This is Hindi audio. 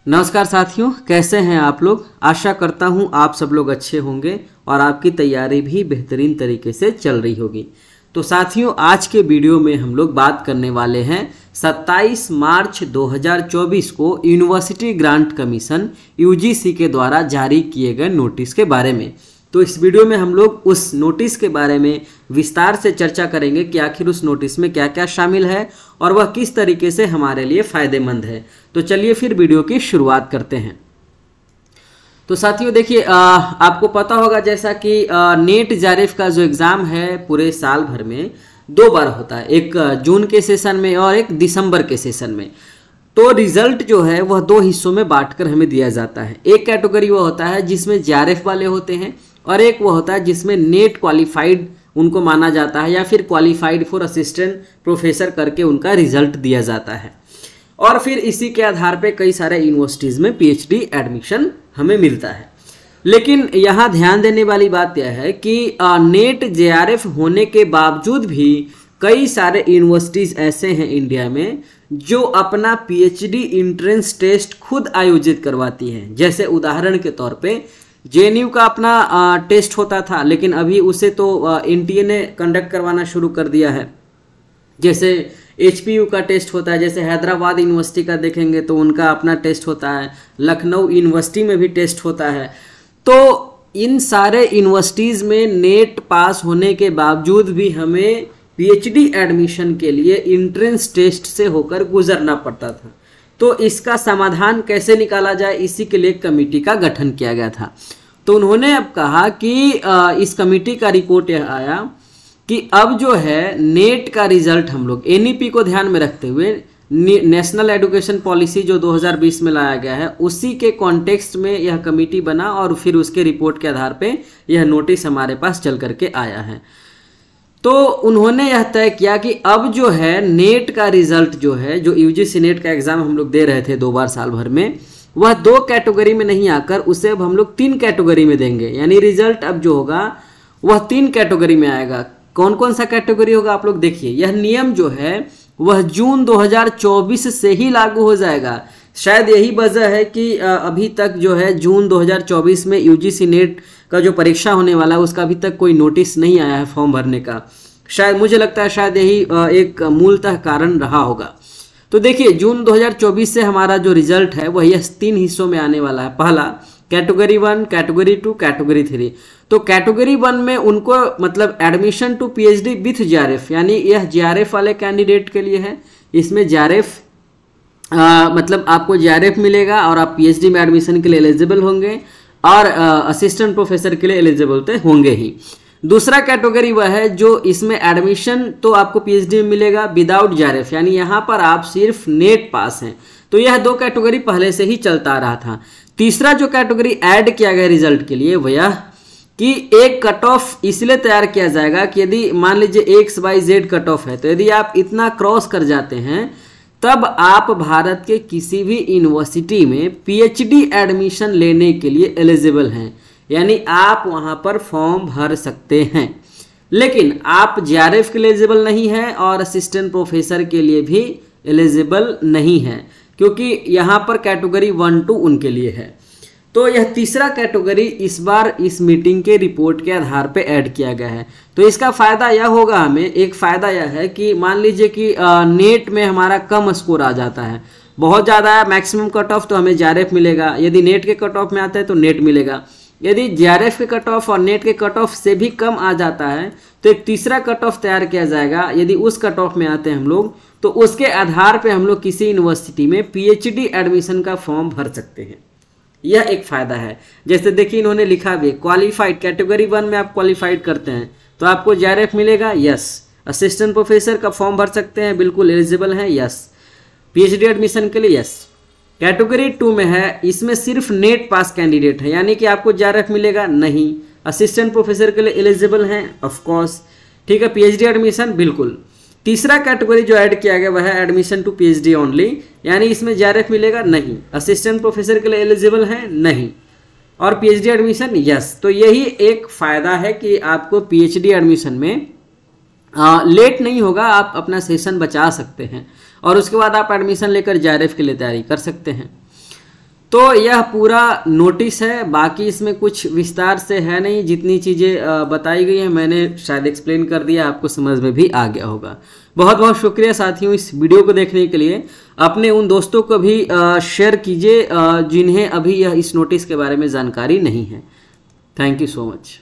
नमस्कार साथियों, कैसे हैं आप लोग। आशा करता हूं आप सब लोग अच्छे होंगे और आपकी तैयारी भी बेहतरीन तरीके से चल रही होगी। तो साथियों, आज के वीडियो में हम लोग बात करने वाले हैं 27 मार्च 2024 को यूनिवर्सिटी ग्रांट कमीशन यूजीसी के द्वारा जारी किए गए नोटिस के बारे में। तो इस वीडियो में हम लोग उस नोटिस के बारे में विस्तार से चर्चा करेंगे कि आखिर उस नोटिस में क्या क्या शामिल है और वह किस तरीके से हमारे लिए फ़ायदेमंद है। तो चलिए फिर वीडियो की शुरुआत करते हैं। तो साथियों देखिए, आपको पता होगा जैसा कि नेट जेआरएफ का जो एग्ज़ाम है पूरे साल भर में 2 बार होता है, एक जून के सेशन में और एक दिसंबर के सेशन में। तो रिजल्ट जो है वह 2 हिस्सों में बांटकर हमें दिया जाता है। एक कैटेगरी वह होता है जिसमें जेआरएफ वाले होते हैं और एक वह होता है जिसमें नेट क्वालिफाइड उनको माना जाता है या फिर क्वालिफाइड फॉर असिस्टेंट प्रोफेसर करके उनका रिजल्ट दिया जाता है। और फिर इसी के आधार पे कई सारे यूनिवर्सिटीज़ में पीएचडी एडमिशन हमें मिलता है। लेकिन यहाँ ध्यान देने वाली बात यह है कि नेट जेआरएफ होने के बावजूद भी कई सारे यूनिवर्सिटीज़ ऐसे हैं इंडिया में जो अपना पीएचडी एंट्रेंस टेस्ट खुद आयोजित करवाती हैं। जैसे उदाहरण के तौर पे जेएनयू का अपना टेस्ट होता था, लेकिन अभी उसे तो एनटीए ने कंडक्ट करवाना शुरू कर दिया है। जैसे एचपीयू का टेस्ट होता है, जैसे हैदराबाद यूनिवर्सिटी का देखेंगे तो उनका अपना टेस्ट होता है, लखनऊ यूनिवर्सिटी में भी टेस्ट होता है। तो इन सारे यूनिवर्सिटीज़ में नेट पास होने के बावजूद भी हमें पीएचडी एडमिशन के लिए एंट्रेंस टेस्ट से होकर गुजरना पड़ता था। तो इसका समाधान कैसे निकाला जाए, इसी के लिए कमेटी का गठन किया गया था। तो उन्होंने अब कहा कि इस कमेटी का रिपोर्ट यह आया कि अब जो है नेट का रिजल्ट हम लोग एनईपी को ध्यान में रखते हुए नेशनल एजुकेशन पॉलिसी जो 2020 में लाया गया है उसी के कॉन्टेक्स्ट में यह कमेटी बना और फिर उसके रिपोर्ट के आधार पे यह नोटिस हमारे पास चल करके आया है। तो उन्होंने यह तय किया कि अब जो है नेट का रिजल्ट जो है, जो यूजीसी नेट का एग्ज़ाम हम लोग दे रहे थे 2 बार साल भर में, वह 2 कैटेगरी में नहीं आकर उसे अब हम लोग 3 कैटेगरी में देंगे। यानी रिजल्ट अब जो होगा वह 3 कैटेगरी में आएगा। कौन कौन सा कैटेगरी होगा आप लोग देखिए। यह नियम जो है वह जून 2024 से ही लागू हो जाएगा। शायद यही वजह है कि अभी तक जो है जून 2024 में यूजीसी नेट का जो परीक्षा होने वाला है उसका अभी तक कोई नोटिस नहीं आया है फॉर्म भरने का। शायद मुझे लगता है शायद यही एक मूलतः कारण रहा होगा। तो देखिए, जून 2024 से हमारा जो रिजल्ट है वह यह 3 हिस्सों में आने वाला है। पहला कैटेगरी 1, कैटेगरी 2, कैटेगरी 3। तो कैटेगरी 1 में उनको मतलब admission to PhD with JRF, यानी यह जेआरएफ वाले कैंडिडेट के लिए है। इसमें जेआरएफ मतलब आपको जेआरएफ मिलेगा और आप पीएचडी में एडमिशन के लिए एलिजिबल होंगे और असिस्टेंट प्रोफेसर के लिए एलिजिबल तो होंगे ही। दूसरा कैटेगरी वह है जो इसमें एडमिशन तो आपको पीएचडी में मिलेगा विदाउट जेआरएफ, यानी यहाँ पर आप सिर्फ नेट पास हैं। तो यह 2 कैटेगरी पहले से ही चलता रहा था। तीसरा जो कैटेगरी ऐड किया गया रिजल्ट के लिए वह यह कि एक कट ऑफ इसलिए तैयार किया जाएगा कि यदि मान लीजिए XYZ कट ऑफ है, तो यदि आप इतना क्रॉस कर जाते हैं तब आप भारत के किसी भी यूनिवर्सिटी में पीएचडी एडमिशन लेने के लिए एलिजिबल हैं, यानी आप वहां पर फॉर्म भर सकते हैं। लेकिन आप जेआरएफ के लिए एलिजिबल नहीं हैं और असिस्टेंट प्रोफेसर के लिए भी एलिजिबल नहीं है, क्योंकि यहाँ पर कैटेगरी 1, 2 उनके लिए है। तो यह तीसरा कैटेगरी इस बार इस मीटिंग के रिपोर्ट के आधार पे ऐड किया गया है। तो इसका फ़ायदा यह होगा हमें, एक फ़ायदा यह है कि मान लीजिए कि नेट में हमारा कम स्कोर आ जाता है, बहुत ज़्यादा है मैक्सिमम कट ऑफ, तो हमें जेआरएफ मिलेगा। यदि नेट के कट ऑफ में आता है तो नेट मिलेगा। यदि जेआरएफ के कट ऑफ और नेट के कट ऑफ से भी कम आ जाता है तो एक तीसरा कट ऑफ तैयार किया जाएगा। यदि उस कट ऑफ में आते हैं हम लोग तो उसके आधार पर हम लोग किसी यूनिवर्सिटी में पीएचडी एडमिशन का फॉर्म भर सकते हैं। यह एक फ़ायदा है। जैसे देखिए इन्होंने लिखा भी क्वालिफाइड, कैटेगरी 1 में आप क्वालिफाइड करते हैं तो आपको जेआरएफ मिलेगा, यस। असिस्टेंट प्रोफेसर का फॉर्म भर सकते हैं, बिल्कुल एलिजिबल हैं, यस। पीएचडी एडमिशन के लिए यस। कैटेगरी 2 में है, इसमें सिर्फ नेट पास कैंडिडेट है, यानी कि आपको जेआरएफ मिलेगा नहीं। असिस्टेंट प्रोफेसर के लिए एलिजिबल हैं, ऑफकोर्स, ठीक है। पीएचडी एडमिशन बिल्कुल। तीसरा कैटेगरी जो ऐड किया गया वह है एडमिशन टू पीएचडी ओनली, यानी इसमें जेआरएफ मिलेगा नहीं। असिस्टेंट प्रोफेसर के लिए एलिजिबल हैं नहीं, और पीएचडी एडमिशन यस। तो यही एक फ़ायदा है कि आपको पीएचडी एडमिशन में लेट नहीं होगा, आप अपना सेशन बचा सकते हैं और उसके बाद आप एडमिशन लेकर जेआरएफ के लिए तैयारी कर सकते हैं। तो यह पूरा नोटिस है, बाकी इसमें कुछ विस्तार से है नहीं, जितनी चीज़ें बताई गई हैं मैंने शायद एक्सप्लेन कर दिया, आपको समझ में भी आ गया होगा। बहुत बहुत शुक्रिया साथियों इस वीडियो को देखने के लिए। अपने उन दोस्तों को भी शेयर कीजिए जिन्हें अभी यह इस नोटिस के बारे में जानकारी नहीं है। Thank you so much.